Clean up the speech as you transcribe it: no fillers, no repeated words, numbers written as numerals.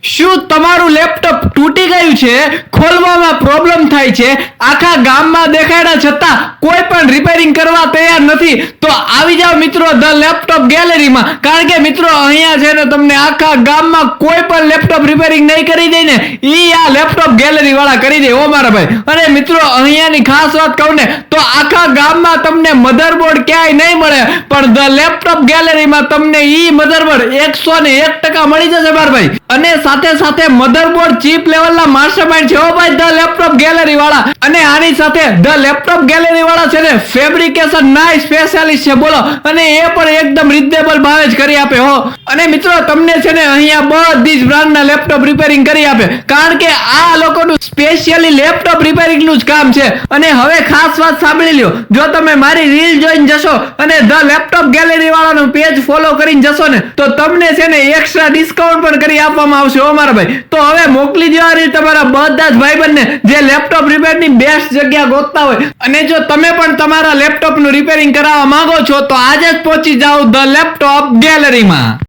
શું તમારું લેપટોપ તૂટી ગયું છે, ખોલવામાં પ્રોબ્લેમ થાય છે, આખા ગામમાં દેખાડ્યા છતાં કોઈ પણ રિપેરિંગ કરવા તૈયાર નથી? તો આવી જાઓ મિત્રો ધ લેપટોપ ગેલેરીમાં, કારણ કે મિત્રો અહીંયા છે ને તમને આખા ગામમાં કોઈ પણ લેપટોપ રિપેરિંગ નહીં કરી દે ને, ઈ આ લેપટોપ ગેલેરી વાળા કરી દે. ઓ મારા ભાઈ, અને મિત્રો અહીંયાની ખાસ વાત કહું ને તો આખા ગામમાં તમને મધરબોર્ડ ક્યાંય નહીં મળે, પણ ધ લેપટોપ ગેલેરીમાં તમને ઈ મધરબોર્ડ 101% મળી જશે મારા ભાઈ. અને સાથે સાથે મધરબોર્ડ ચીપ લેવલના માસ્ટરમાઇન્ડ છે ઓ ભાઈ ધ લેપટોપ ગેલેરી વાળા. અને આની સાથે ધ લેપટોપ ગેલેરી વાળા છે ને ફેબ્રિકેશન નાઇસ સ્પેશિયાલિસ્ટ છે બોલો, અને એ પણ એકદમ રીઝનેબલ ભાવે જ કરી આપે હો. અને મિત્રો તમને છે ને અહીંયા બધી જ બ્રાન્ડના લેપટોપ રિપેરિંગ કરી આપે, કારણ કે આ લોકોનું સ્પેશિયલી લેપટોપ રિપેરિંગ નું જ કામ છે. અને હવે ખાસ વાત સાંભળી લ્યો, જો તમે મારી રીલ જોઈને જશો અને ધ લેપટોપ ગેલેરી વાળાનું પેજ ફોલો કરીને જશો ને તો તમને છે ને એક્સ્ટ્રા ડિસ્કાઉન્ટ પણ કરી આપવામાં આવશે હો મારા ભાઈ. તો હવે મોકલી દો આ રીલ તમારા બધા જ ભાઈબંધને જે લેપટોપ રિપેરની બેસ્ટ જગ્યા ગોતતા હોય. અને જો તમે પણ તમારા લેપટોપનું રિપેરિંગ કરાવવા માંગો છો તો આજે જ પહોંચી જાઓ ધ લેપટોપ ગેલેરીમાં.